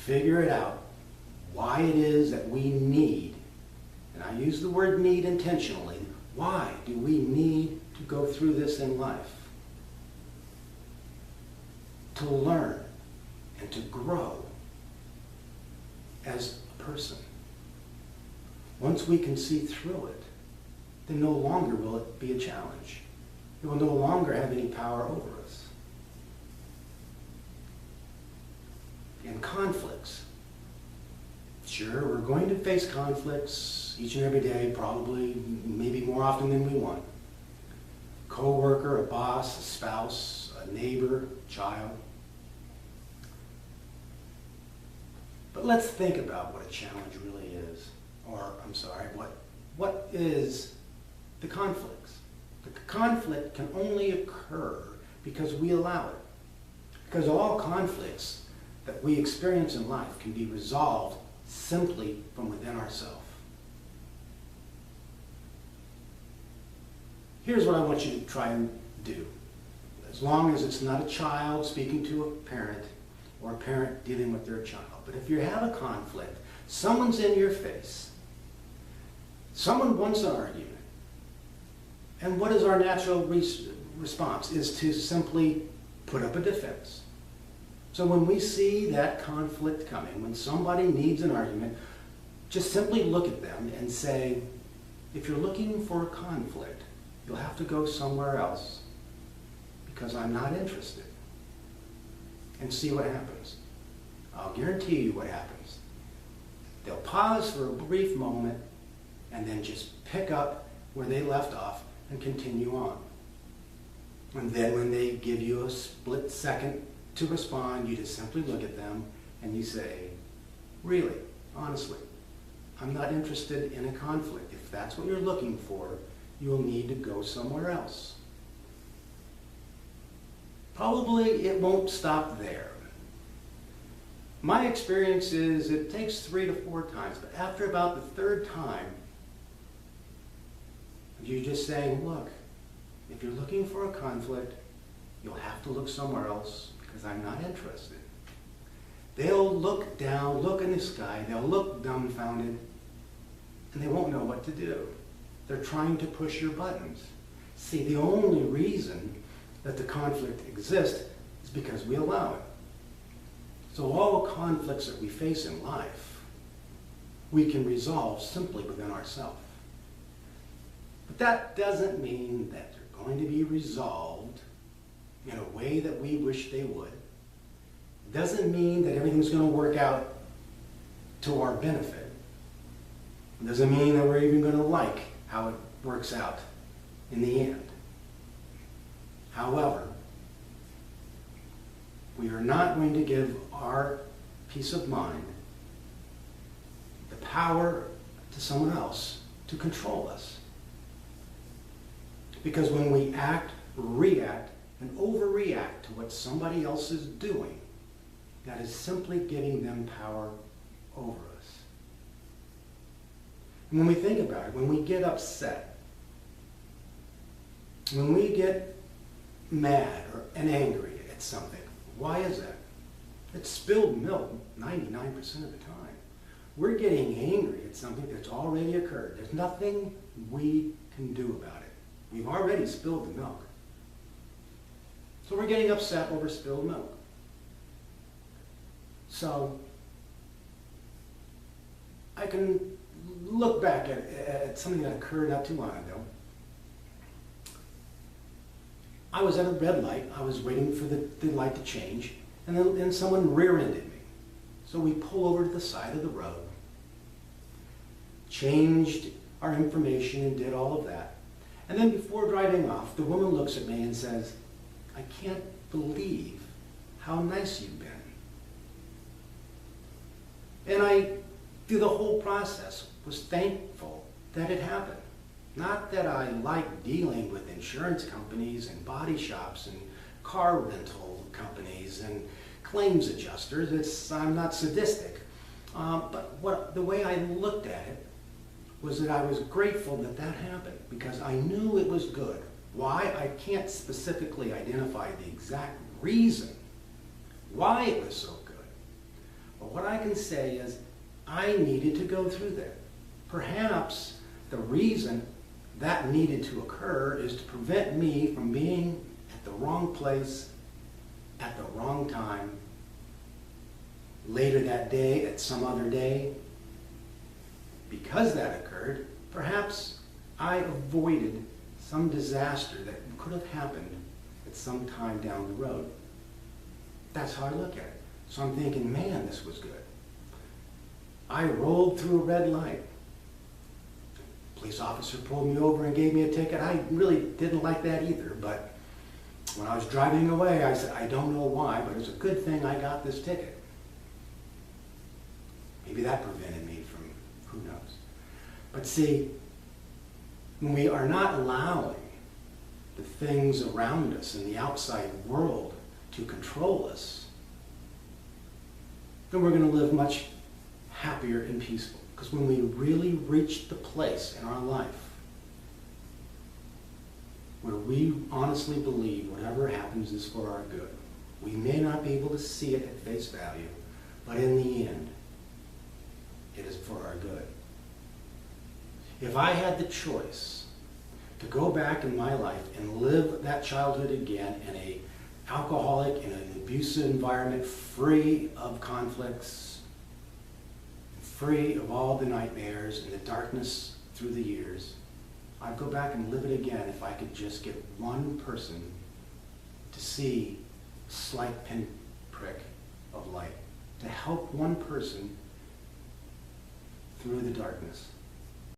figure it out, why it is that we need, and I use the word need intentionally, why do we need to go through this in life? To learn and to grow as a person. Once we can see through it, then no longer will it be a challenge. It will no longer have any power over us. And conflicts. Sure, we're going to face conflicts each and every day, probably, maybe more often than we want. Co-worker, a boss, a spouse, a neighbor, child. But let's think about what a challenge really is. Or, I'm sorry, what is the conflicts? The conflict can only occur because we allow it. Because all conflicts that we experience in life can be resolved simply from within ourselves. Here's what I want you to try and do. As long as it's not a child speaking to a parent or a parent dealing with their child. But if you have a conflict, someone's in your face, someone wants an argument, and what is our natural response? Is to simply put up a defense. So when we see that conflict coming, when somebody needs an argument, just simply look at them and say, if you're looking for a conflict, you'll have to go somewhere else because I'm not interested. And see what happens. I'll guarantee you what happens. They'll pause for a brief moment and then just pick up where they left off and continue on. And then when they give you a split second to respond, you just simply look at them and you say, really, honestly, I'm not interested in a conflict. If that's what you're looking for, you'll need to go somewhere else. Probably it won't stop there. My experience is it takes 3 to 4 times, but after about the 3rd time, you're just saying, look, if you're looking for a conflict, you'll have to look somewhere else because I'm not interested. They'll look down, look in the sky, they'll look dumbfounded, and they won't know what to do. They're trying to push your buttons. See, the only reason that the conflict exists is because we allow it. So all conflicts that we face in life, we can resolve simply within ourselves. But that doesn't mean that they're going to be resolved in a way that we wish they would. It doesn't mean that everything's going to work out to our benefit. It doesn't mean that we're even going to like how it works out in the end. However, we are not going to give our peace of mind the power to someone else to control us. Because when we act, react, and overreact to what somebody else is doing, that is simply giving them power over us. And when we think about it, when we get upset, when we get mad and angry at something, why is that? It's spilled milk 99% of the time. We're getting angry at something that's already occurred. There's nothing we can do about it. We've already spilled the milk. So we're getting upset over spilled milk. So I can look back at something that occurred not too long ago. I was at a red light. I was waiting for the light to change, and then someone rear-ended me. So we pull over to the side of the road, changed our information and did all of that. And then before driving off, the woman looks at me and says, I can't believe how nice you've been. And I, through the whole process, was thankful that it happened. Not that I like dealing with insurance companies and body shops and car rental companies and claims adjusters. I'm not sadistic. But the way I looked at it was that I was grateful that that happened because I knew it was good. Why? I can't specifically identify the exact reason why it was so good. But what I can say is I needed to go through that. Perhaps the reason that needed to occur is to prevent me from being at the wrong place at the wrong time later that day at some other day. Because that occurred, perhaps I avoided some disaster that could have happened at some time down the road. That's how I look at it. So I'm thinking, man, this was good. I rolled through a red light. Police officer pulled me over and gave me a ticket. I really didn't like that either, but when I was driving away, I said, I don't know why, but it's a good thing I got this ticket. Maybe that prevented me from, who knows. But see, when we are not allowing the things around us in the outside world to control us, then we're going to live much happier and peaceful. Because when we really reach the place in our life where we honestly believe whatever happens is for our good, we may not be able to see it at face value, but in the end, it is for our good. If I had the choice to go back in my life and live that childhood again in an alcoholic, in an abusive environment, free of conflicts, free of all the nightmares and the darkness through the years, I'd go back and live it again if I could just get one person to see a slight pinprick of light, to help one person through the darkness.